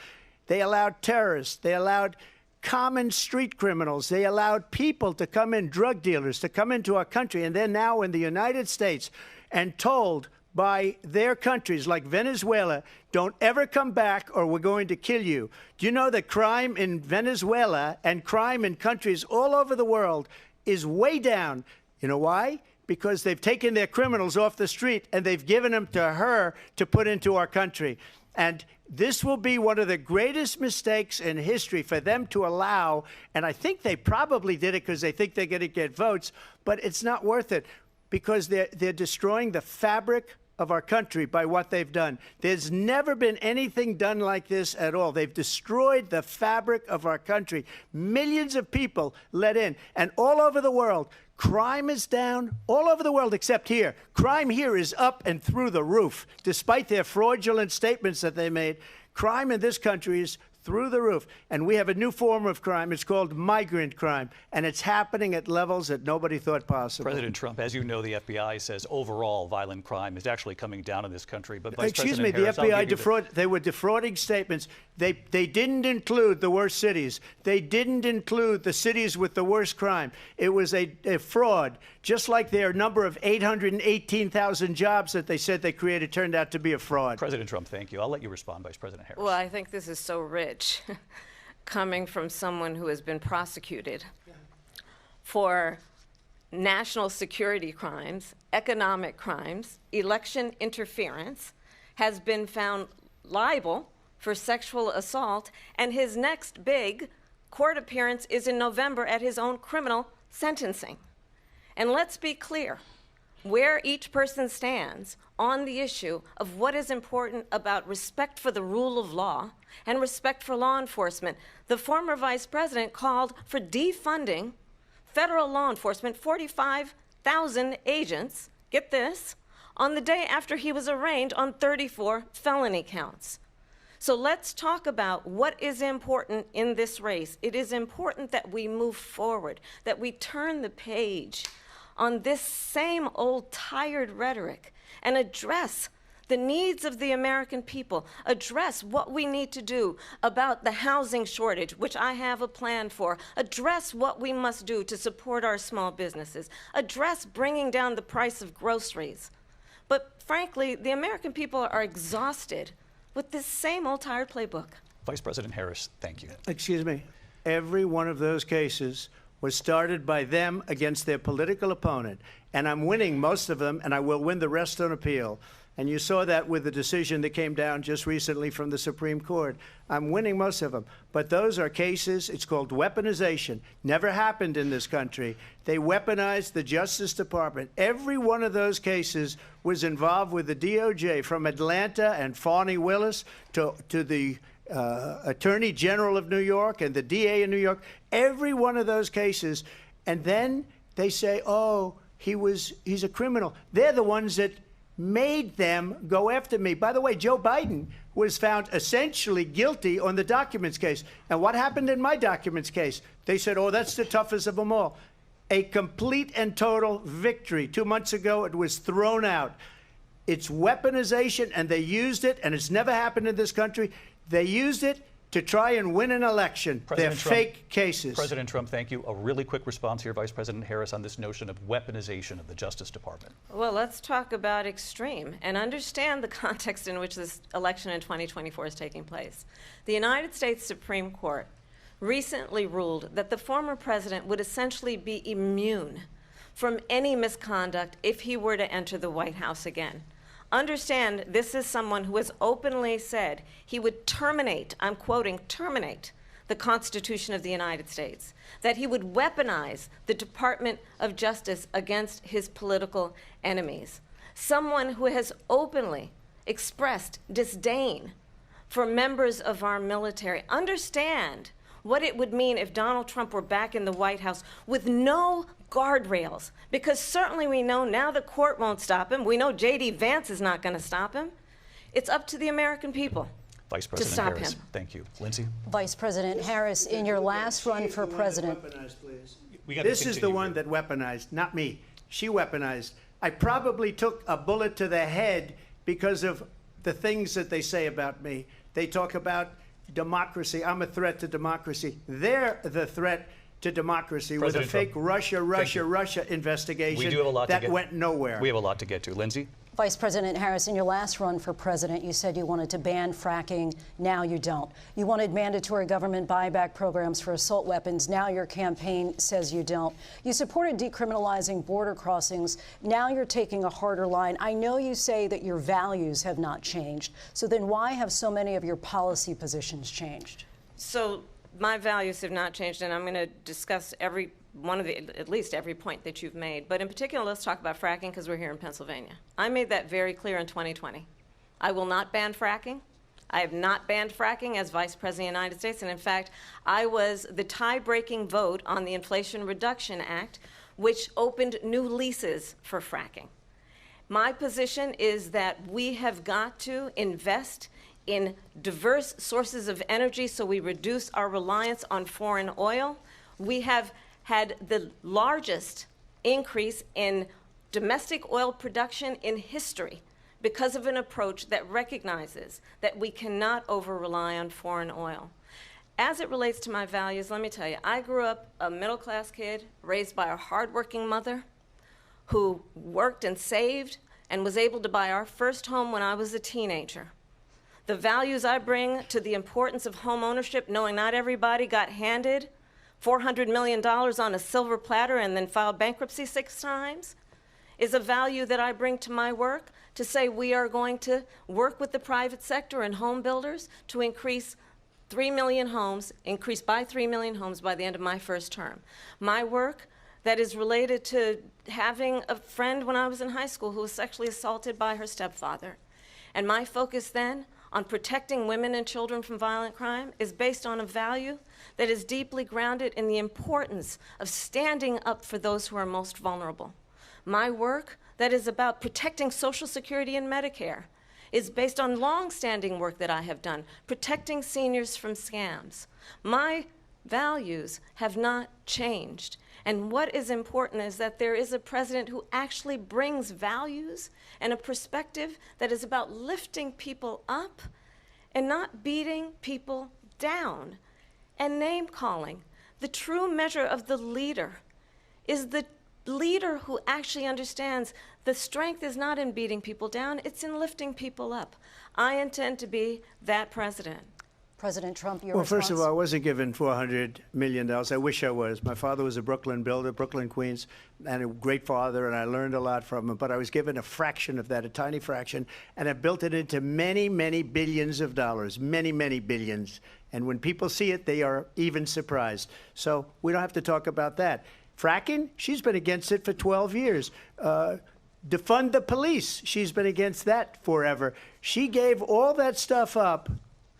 They allowed terrorists. They allowed common street criminals. They allowed people to come in, drug dealers, to come into our country. And they're now in the United States and told by their countries like Venezuela, don't ever come back or we're going to kill you. Do you know that crime in Venezuela and crime in countries all over the world is way down? You know why? Because they've taken their criminals off the street and they've given them to her to put into our country. And this will be one of the greatest mistakes in history for them to allow. And I think they probably did it because they think they're going to get votes, but it's not worth it because they're destroying the fabric of our country by what they've done. There's never been anything done like this at all. They've destroyed the fabric of our country. Millions of people let in. And all over the world, crime is down. All over the world except here. Crime here is up and through the roof. Despite their fraudulent statements that they made, Crime in this country is through the roof. And we have a new form of crime. It's called migrant crime. And it's happening at levels that nobody thought possible. President Trump, as you know, the FBI says overall violent crime is actually coming down in this country. But Excuse me, the FBI they were defrauding statements. They didn't include the worst cities. They didn't include the cities with the worst crime. It was a fraud. Just like their number of 818,000 jobs that they said they created turned out to be a fraud. President Trump, thank you. I'll let you respond, Vice President Harris. Well, I think this is so rich, coming from someone who has been prosecuted for national security crimes, economic crimes, election interference, has been found liable for sexual assault, and his next big court appearance is in November at his own criminal sentencing. And let's be clear where each person stands on the issue of what is important about respect for the rule of law and respect for law enforcement. The former vice president called for defunding federal law enforcement, 45,000 agents, get this, on the day after he was arraigned on 34 felony counts. So let's talk about what is important in this race. It is important that we move forward, that we turn the page on this same old tired rhetoric and address the needs of the American people, address what we need to do about the housing shortage, which I have a plan for, address what we must do to support our small businesses, address bringing down the price of groceries. But frankly, the American people are exhausted with this same old tired playbook. Vice President Harris, thank you. Excuse me. Every one of those cases was started by them against their political opponent. And I'm winning most of them, and I will win the rest on appeal. And you saw that with the decision that came down just recently from the Supreme Court. I'm winning most of them. But those are cases, it's called weaponization. Never happened in this country. They weaponized the Justice Department. Every one of those cases was involved with the DOJ, from Atlanta and Fani Willis to the Attorney General of New York and the DA in New York. Every one of those cases. And then they say, oh, he's a criminal. They're the ones that made them go after me. By the way, Joe Biden was found essentially guilty on the documents case. And what happened in my documents case? They said, oh, that's the toughest of them all. A complete and total victory. 2 months ago, it was thrown out. It's weaponization, and they used it, and it's never happened in this country. They used it to try and win an election. They're fake cases. President Trump, thank you. A really quick response here, Vice President Harris, on this notion of weaponization of the Justice Department. Well, let's talk about extreme and understand the context in which this election in 2024 is taking place. The United States Supreme Court recently ruled that the former president would essentially be immune from any misconduct if he were to enter the White House again. Understand, this is someone who has openly said he would terminate, I'm quoting, terminate the Constitution of the United States, that he would weaponize the Department of Justice against his political enemies. Someone who has openly expressed disdain for members of our military. Understand what it would mean if Donald Trump were back in the White House with no guardrails, because certainly we know now the court won't stop him. We know J.D. Vance is not going to stop him. It's up to the American people Vice President to stop Harris, him. Thank you. Lindsay? Vice President Harris, in your last run for president. This is the one that weaponized, not me. She weaponized. I probably took a bullet to the head because of the things that they say about me. They talk about democracy. I'm a threat to democracy. They're the threat to democracy with a fake Russia investigation that went nowhere. We have a lot to get to. Lindsay? Vice President Harris, in your last run for president, you said you wanted to ban fracking. Now you don't. You wanted mandatory government buyback programs for assault weapons. Now your campaign says you don't. You supported decriminalizing border crossings. Now you're taking a harder line. I know you say that your values have not changed. So then why have so many of your policy positions changed? So my values have not changed, and I'm going to discuss every one of at least every point that you've made. But in particular, let's talk about fracking, because we're here in Pennsylvania. I made that very clear in 2020. I will not ban fracking. I have not banned fracking as Vice President of the United States. And in fact, I was the tie-breaking vote on the Inflation Reduction Act, which opened new leases for fracking. My position is that we have got to invest in diverse sources of energy so we reduce our reliance on foreign oil. We have had the largest increase in domestic oil production in history because of an approach that recognizes that we cannot over-rely on foreign oil. As it relates to my values, let me tell you, I grew up a middle-class kid raised by a hardworking mother who worked and saved and was able to buy our first home when I was a teenager. The values I bring to the importance of home ownership, knowing not everybody got handed $400 million on a silver platter and then filed bankruptcy 6 times, is a value that I bring to my work to say we are going to work with the private sector and home builders to increase 3 million homes, increase by 3 million homes by the end of my first term. My work that is related to having a friend when I was in high school who was sexually assaulted by her stepfather. And my focus then on protecting women and children from violent crime is based on a value that is deeply grounded in the importance of standing up for those who are most vulnerable. My work that is about protecting Social Security and Medicare is based on long-standing work that I have done, protecting seniors from scams. My values have not changed. And what is important is that there is a president who actually brings values and a perspective that is about lifting people up and not beating people down and name-calling. The true measure of the leader is the leader who actually understands the strength is not in beating people down, it's in lifting people up. I intend to be that president. President Trump, your Well, response? first of all, I wasn't given $400 million. I wish I was. My father was a Brooklyn builder, Brooklyn, Queens, and a great father, and I learned a lot from him. But I was given a fraction of that, a tiny fraction, and I built it into many, many billions of dollars, many, many billions. And when people see it, they are even surprised. So we don't have to talk about that. Fracking, she's been against it for 12 years. Defund the police, she's been against that forever. She gave all that stuff up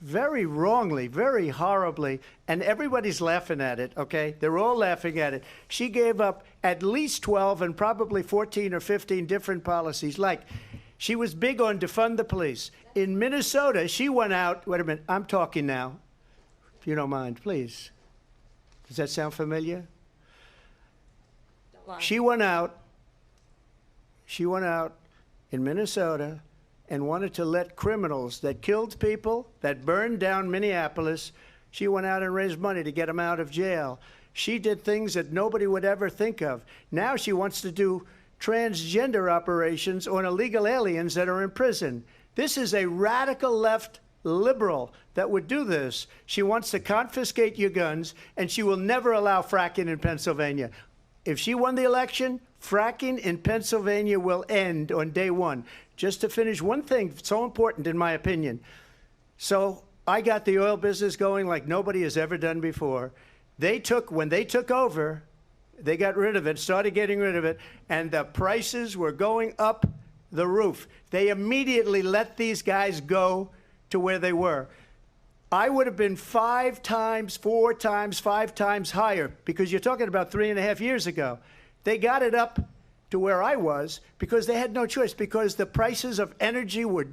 very wrongly, very horribly, and everybody's laughing at it, okay? They're all laughing at it. She gave up at least 12 and probably 14 or 15 different policies. Like, she was big on defund the police. In Minnesota, she went out, wait a minute, I'm talking now, if you don't mind, please. Does that sound familiar? She went out in Minnesota and wanted to let criminals that killed people, that burned down Minneapolis, she went out and raised money to get them out of jail. She did things that nobody would ever think of. Now she wants to do transgender operations on illegal aliens that are in prison. This is a radical left liberal that would do this. She wants to confiscate your guns, and she will never allow fracking in Pennsylvania. If she won the election, fracking in Pennsylvania will end on day one. Just to finish, one thing so important in my opinion. So I got the oil business going like nobody has ever done before. When they took over, they got rid of it, started getting rid of it, and the prices were going up the roof. They immediately let these guys go to where they were. I would have been 5 times, 4 times, 5 times higher, because you're talking about 3.5 years ago. They got it up to where I was because they had no choice, because the prices of energy were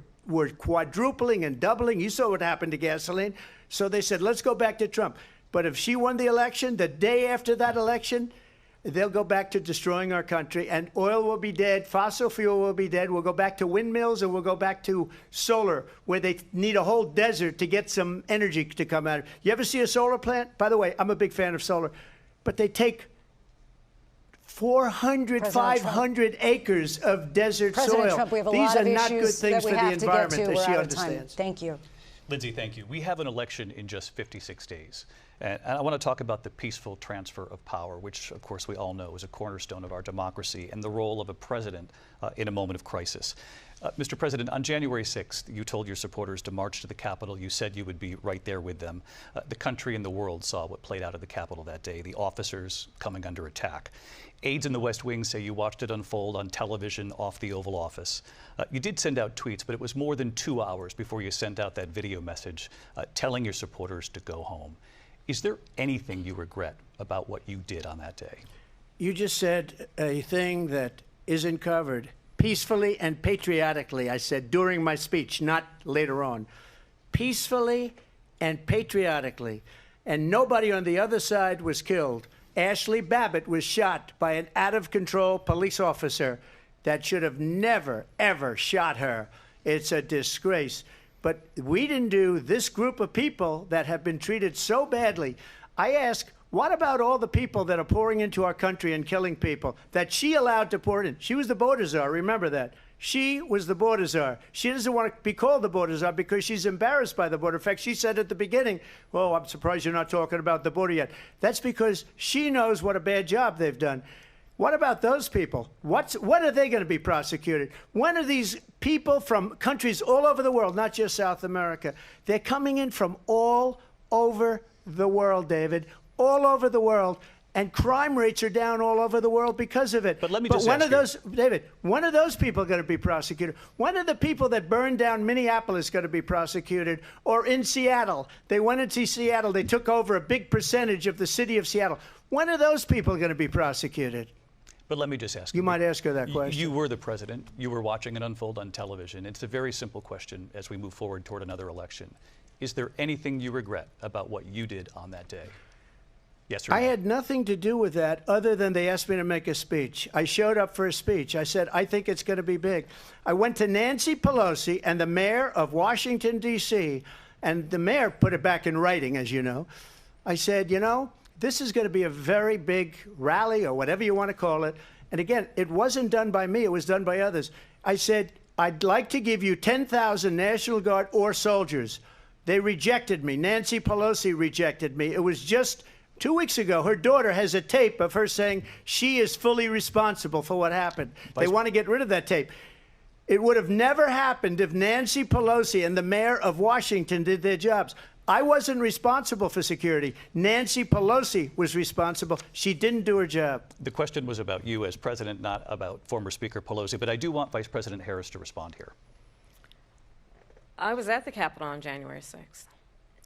quadrupling and doubling. You saw what happened to gasoline. So they said, let's go back to Trump. But if she won the election, the day after that election, they'll go back to destroying our country, and oil will be dead, fossil fuel will be dead, we'll go back to windmills, and we'll go back to solar, where they need a whole desert to get some energy to come out. You ever see a solar plant? By the way, I'm a big fan of solar, but they take 400, 500 acres of desert President soil. Trump, we have a These lot are of not good issues things that for we the have to get environment, to. as We're she out of time. understands. Thank you. Lindsay, thank you. We have an election in just 56 days. And I want to talk about the peaceful transfer of power, which, of course, we all know is a cornerstone of our democracy, and the role of a president in a moment of crisis. Mr. President, on January 6th, you told your supporters to march to the Capitol. You said you would be right there with them. The country and the world saw what played out at the Capitol that day, the officers coming under attack. Aides in the West Wing say you watched it unfold on television off the Oval Office. You did send out tweets, but it was more than 2 hours before you sent out that video message telling your supporters to go home. Is there anything you regret about what you did on that day? You just said a thing that isn't covered. Peacefully and patriotically, I said during my speech, not later on. peacefully and patriotically. And nobody on the other side was killed. Ashley Babbitt was shot by an out-of-control police officer that should have never, ever shot her. It's a disgrace. But we didn't do this group of people that have been treated so badly. I ask, what about all the people that are pouring into our country and killing people that she allowed to pour in? She was the border czar, remember that. She was the border czar. She doesn't want to be called the border czar because she's embarrassed by the border. In fact, she said at the beginning, "Oh, I'm surprised you're not talking about the border yet." That's because she knows what a bad job they've done. What about those people? When are they going to be prosecuted? When are these people from countries all over the world, not just South America? They're coming in from all over the world, David, all over the world. And crime rates are down all over the world because of it. But let me just ask you, David, when are those people going to be prosecuted? When are the people that burned down Minneapolis going to be prosecuted? Or in Seattle? They went into Seattle. They took over a big percentage of the city of Seattle. When are those people going to be prosecuted? But let me just ask you. You might ask her that question. You were the president. You were watching it unfold on television. It's a very simple question as we move forward toward another election. Is there anything you regret about what you did on that day? Yes or no? I had nothing to do with that other than they asked me to make a speech. I showed up for a speech. I said, I think it's going to be big. I went to Nancy Pelosi and the mayor of Washington, D.C., and the mayor put it back in writing, as you know. I said, you know, this is going to be a very big rally or whatever you want to call it. And again, it wasn't done by me. It was done by others. I said, I'd like to give you 10,000 National Guard or soldiers. They rejected me. Nancy Pelosi rejected me. It was just 2 weeks ago. Her daughter has a tape of her saying she is fully responsible for what happened. They want to get rid of that tape. It would have never happened if Nancy Pelosi and the mayor of Washington did their jobs. I wasn't responsible for security. Nancy Pelosi was responsible. She didn't do her job. The question was about you as president, not about former Speaker Pelosi, but I do want Vice President Harris to respond here. I was at the Capitol on January 6th.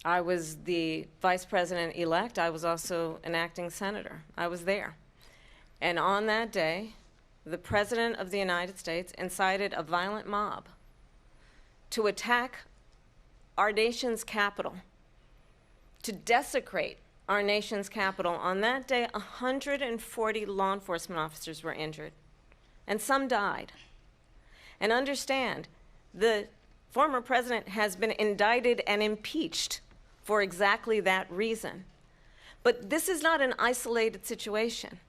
I was the vice president-elect. I was also an acting senator. I was there. And on that day, the President of the United States incited a violent mob to attack our nation's capital, to desecrate our nation's capital. On that day, 140 law enforcement officers were injured, and some died. And understand, the former president has been indicted and impeached for exactly that reason. But this is not an isolated situation.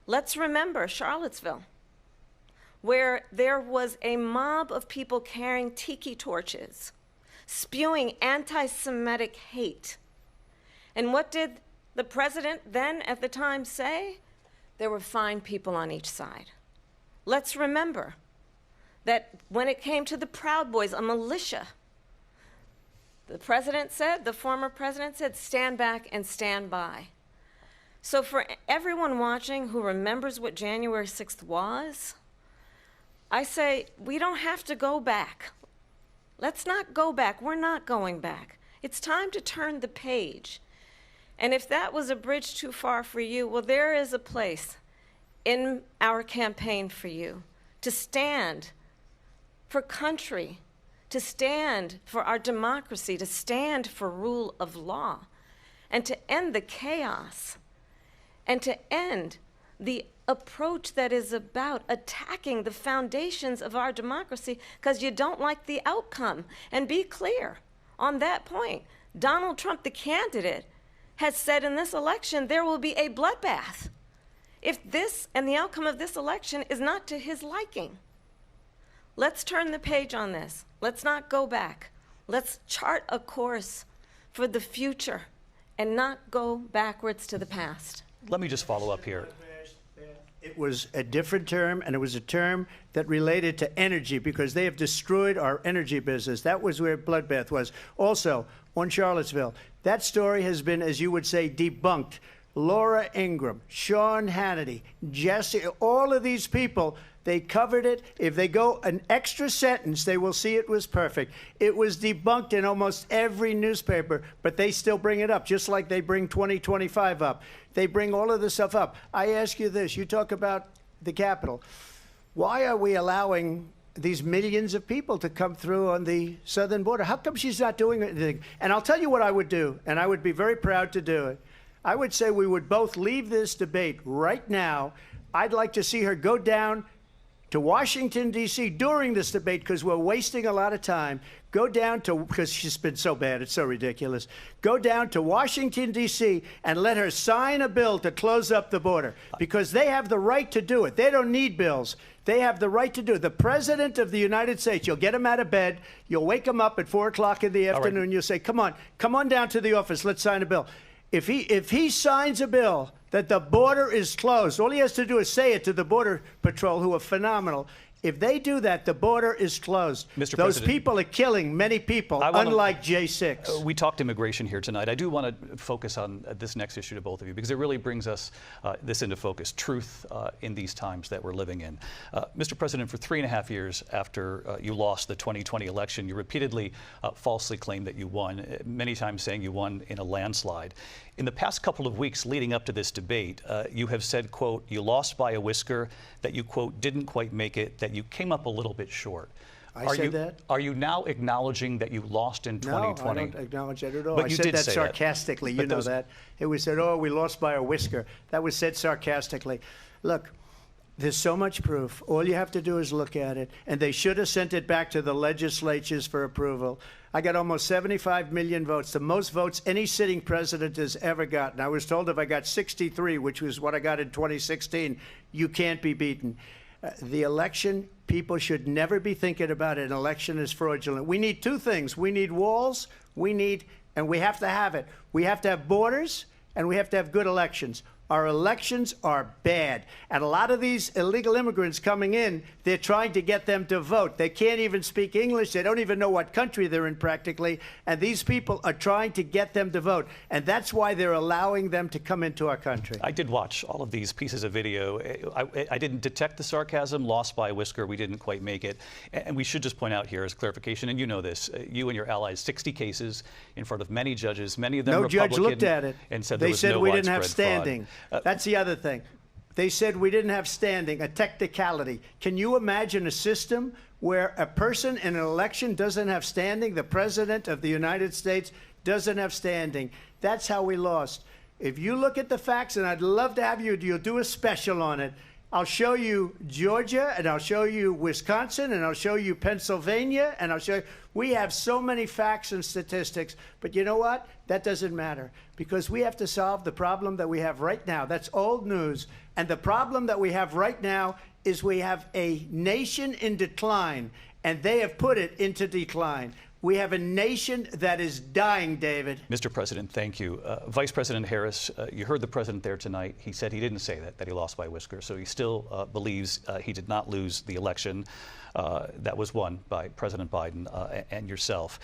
Let's remember Charlottesville, where there was a mob of people carrying tiki torches, spewing anti-Semitic hate. And what did the president then at the time say? There were fine people on each side. Let's remember that when it came to the Proud Boys, a militia, the president said, the former president said, stand back and stand by. So for everyone watching who remembers what January 6th was, I say we don't have to go back. Let's not go back. We're not going back. It's time to turn the page. And if that was a bridge too far for you, well, there is a place in our campaign for you to stand for country, to stand for our democracy, to stand for rule of law, and to end the chaos, and to end the approach that is about attacking the foundations of our democracy because you don't like the outcome. And be clear on that point. Donald Trump, the candidate, has said in this election there will be a bloodbath if this and the outcome of this election is not to his liking. Let's turn the page on this. Let's not go back. Let's chart a course for the future and not go backwards to the past. Let me just follow up here. It was a different term, and it was a term that related to energy because they have destroyed our energy business. That was where bloodbath was. Also, on Charlottesville, that story has been, as you would say, debunked. Laura Ingraham, Sean Hannity, Jesse, all of these people, they covered it. If they go an extra sentence, they will see it was perfect. It was debunked in almost every newspaper, but they still bring it up, just like they bring 2025 up. They bring all of this stuff up. I ask you this. You talk about the Capitol. Why are we allowing these millions of people to come through on the southern border. How come she's not doing anything? And I'll tell you what I would do, and I would be very proud to do it. I would say we would both leave this debate right now. I'd like to see her go down to Washington, D.C. during this debate, because we're wasting a lot of time. Go down to, because she's been so bad, it's so ridiculous. Go down to Washington, D.C. and let her sign a bill to close up the border, because they have the right to do it. They don't need bills. They have the right to do it. The President of the United States, you'll get him out of bed, you'll wake him up at 4 o'clock in the afternoon, right. You'll say, come on down to the office, let's sign a bill. If he signs a bill that the border is closed, all he has to do is say it to the Border Patrol, who are phenomenal. If they do that, the border is closed. Mr. Those President, people are killing many people, unlike J6. We talked immigration here tonight. I do want to focus on this next issue to both of you, because it really brings us this into focus, truth in these times that we're living in. Mr. President, for 3.5 years after you lost the 2020 election, you repeatedly falsely claimed that you won, many times saying you won in a landslide. In the past couple of weeks leading up to this debate, you have said, quote, you lost by a whisker, that you, quote, didn't quite make it, that you came up a little bit short. I said that? Are you now acknowledging that you lost in 2020? No, I don't acknowledge that at all. But I you said did that say sarcastically. You know that. It was said, oh, we lost by a whisker. That was said sarcastically. Look, there's so much proof. All you have to do is look at it. And they should have sent it back to the legislatures for approval. I got almost 75 million votes, the most votes any sitting president has ever gotten. I was told if I got 63, which was what I got in 2016, you can't be beaten. The election, people should never be thinking about an election as fraudulent. We need two things. We need walls, and we have to have it. We have to have borders, and we have to have good elections. Our elections are bad. And a lot of these illegal immigrants coming in, they're trying to get them to vote. They can't even speak English. They don't even know what country they're in practically. And these people are trying to get them to vote. And that's why they're allowing them to come into our country. I did watch all of these pieces of video. I didn't detect the sarcasm, lost by a whisker. We didn't quite make it. And we should just point out here as clarification, and you know this, you and your allies, 60 cases in front of many judges, many of them Republican. No judge looked at it. And said they said we didn't have widespread standing. fraud. That's the other thing. They said we didn't have standing, a technicality. Can you imagine a system where a person in an election doesn't have standing? The President of the United States doesn't have standing. That's how we lost. If you look at the facts, and I'd love to have you'll do a special on it. I'll show you Georgia, and I'll show you Wisconsin, and I'll show you Pennsylvania, and I'll show you. We have so many facts and statistics, but you know what? That doesn't matter, because we have to solve the problem that we have right now. That's old news. And the problem that we have right now is we have a nation in decline, and they have put it into decline. We have a nation that is dying, David. Mr. President, thank you. Vice President Harris, you heard the president there tonight. He said he didn't say that he lost by a whisker. So he still believes he did not lose the election that was won by President Biden and yourself.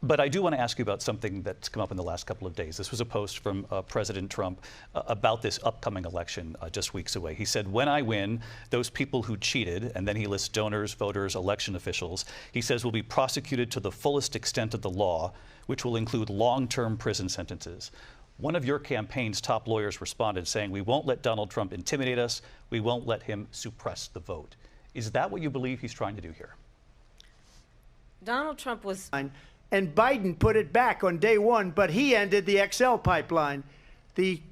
But I do want to ask you about something that's come up in the last couple of days. This was a post from President Trump about this upcoming election just weeks away. He said, when I win, those people who cheated, and then he lists donors, voters, election officials, he says will be prosecuted to the fullest extent of the law, which will include long-term prison sentences. One of your campaign's top lawyers responded saying, we won't let Donald Trump intimidate us. We won't let him suppress the vote. Is that what you believe he's trying to do here? Donald Trump was... And Biden put it back on day one, but he ended the XL pipeline. The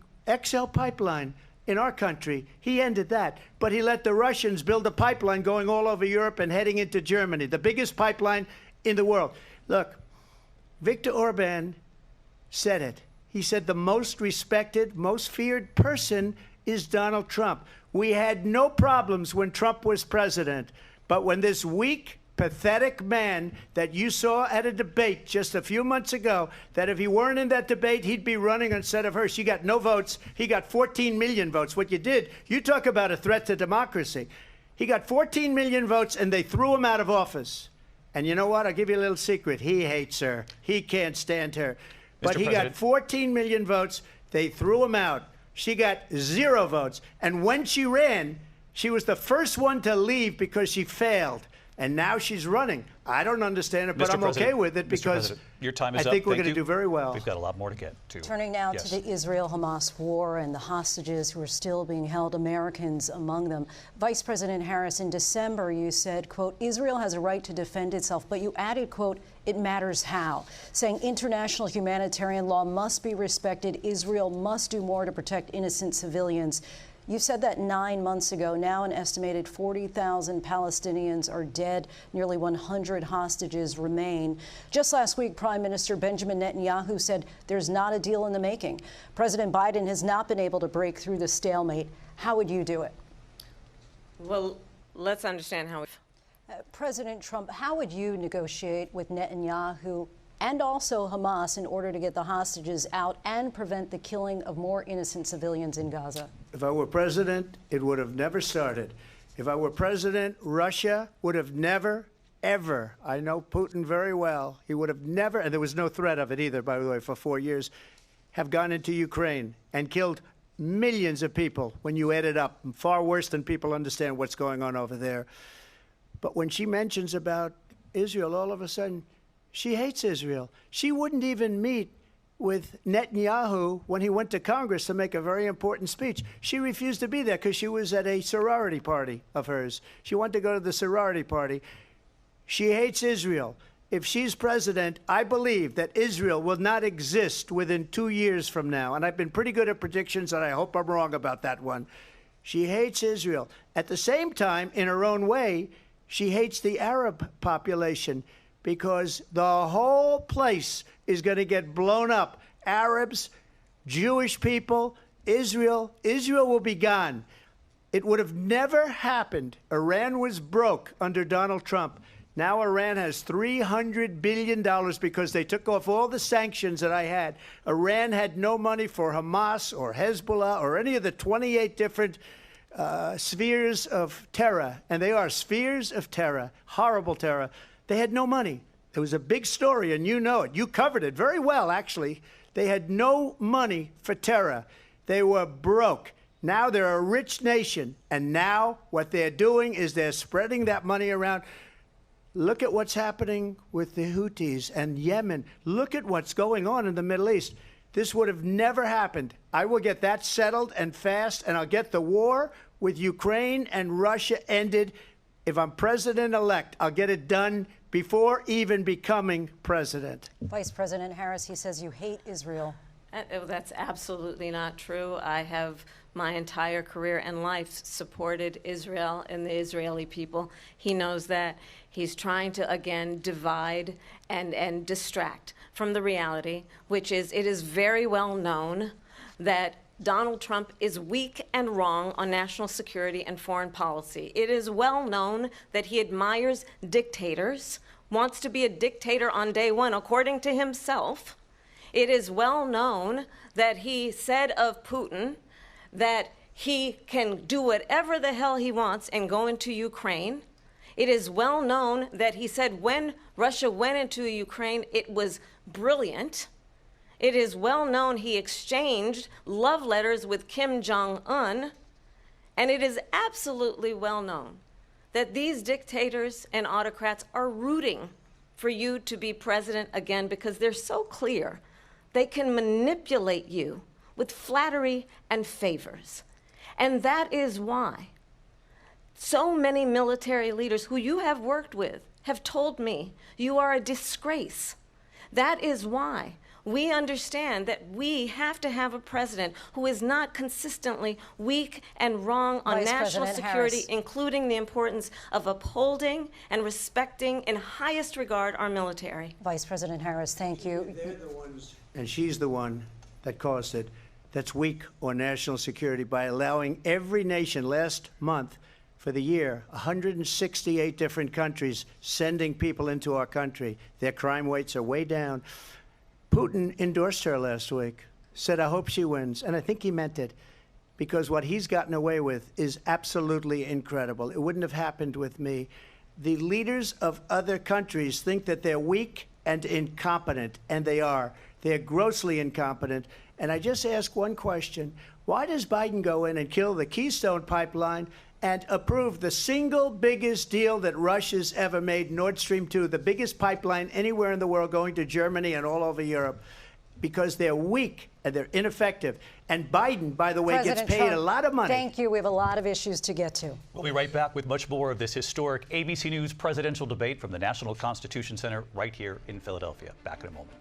XL pipeline in our country, he ended that. But he let the Russians build a pipeline going all over Europe and heading into Germany, the biggest pipeline in the world. Look, Viktor Orban said it. He said the most respected, most feared person is Donald Trump. We had no problems when Trump was president, but when this weak, pathetic man that you saw at a debate just a few months ago, that if he weren't in that debate, he'd be running instead of her. She got no votes. He got 14 million votes. What you did, you talk about a threat to democracy. He got 14 million votes, and they threw him out of office. And you know what? I'll give you a little secret. He hates her. He can't stand her. But he got 14 million votes. They threw him out. She got 0 votes. And when she ran, she was the first one to leave because she failed. and now she's running. I don't understand it, but Mr. I'm President, okay with it Mr. because President, your time is I think up. we're Thank going to you. do very well. We've got a lot more to get to. Turning now Yes. to the Israel-Hamas war and the hostages who are still being held, Americans among them. Vice President Harris, in December, you said, quote, Israel has a right to defend itself, but you added, quote, it matters how, saying international humanitarian law must be respected. Israel must do more to protect innocent civilians. You said that 9 months ago. Now an estimated 40,000 Palestinians are dead. Nearly 100 hostages remain. Just last week, Prime Minister Benjamin Netanyahu said there's not a deal in the making. President Biden has not been able to break through the stalemate. How would you do it? Well, let's understand how. President Trump, how would you negotiate with Netanyahu and also Hamas in order to get the hostages out and prevent the killing of more innocent civilians in Gaza? If I were president, it would have never started. If I were president, Russia would have never, ever, I know Putin very well, he would have never, and there was no threat of it either, by the way, for 4 years, have gone into Ukraine and killed millions of people when you add it up, far worse than people understand what's going on over there. But when she mentions about Israel, all of a sudden, she hates Israel. She wouldn't even meet with Netanyahu when he went to Congress to make a very important speech. She refused to be there because she was at a sorority party of hers. She wanted to go to the sorority party. She hates Israel. If she's president, I believe that Israel will not exist within 2 years from now. And I've been pretty good at predictions, and I hope I'm wrong about that one. She hates Israel. At the same time, in her own way, she hates the Arab population because the whole place is going to get blown up. Arabs, Jewish people, Israel will be gone. It would have never happened. Iran was broke under Donald Trump. Now Iran has $300 billion because they took off all the sanctions that I had. Iran had no money for Hamas or Hezbollah or any of the 28 different spheres of terror, and they are spheres of terror, horrible terror. They had no money. It was a big story, and you know it. You covered it very well, actually. They had no money for terror. They were broke. Now they're a rich nation, and now what they're doing is they're spreading that money around. Look at what's happening with the Houthis and Yemen. Look at what's going on in the Middle East. This would have never happened. I will get that settled and fast, and I'll get the war with Ukraine and Russia ended. If I'm president-elect, I'll get it done before even becoming president. Vice President Harris, he says you hate Israel. That's absolutely not true. I have my entire career and life supported Israel and the Israeli people. He knows that. He's trying to, again, divide and distract from the reality, which is it is very well known that Donald Trump is weak and wrong on national security and foreign policy. It is well known that he admires dictators, wants to be a dictator on day one, according to himself. It is well known that he said of Putin that he can do whatever the hell he wants and go into Ukraine. It is well known that he said when Russia went into Ukraine, it was brilliant. It is well known he exchanged love letters with Kim Jong-un. And it is absolutely well known that these dictators and autocrats are rooting for you to be president again because they're so clear. They can manipulate you with flattery and favors. And that is why so many military leaders who you have worked with have told me you are a disgrace. That is why we understand that we have to have a president who is not consistently weak and wrong on national security, including the importance of upholding and respecting in highest regard our military. Vice President Harris, thank you. They're the ones, and she's the one that caused it, that's weak on national security by allowing every nation last month for the year, 168 different countries sending people into our country. Their crime rates are way down. Putin endorsed her last week, said, I hope she wins. And I think he meant it, because what he's gotten away with is absolutely incredible. It wouldn't have happened with me. The leaders of other countries think that they're weak and incompetent, and they are. They're grossly incompetent. And I just ask one question. Why does Biden go in and kill the Keystone Pipeline and approved the single biggest deal that Russia's ever made, Nord Stream 2, the biggest pipeline anywhere in the world going to Germany and all over Europe, because they're weak and they're ineffective. And Biden, by the way, President gets paid Trump, a lot of money. Thank you. We have a lot of issues to get to. We'll be right back with much more of this historic ABC News presidential debate from the National Constitution Center right here in Philadelphia. Back in a moment.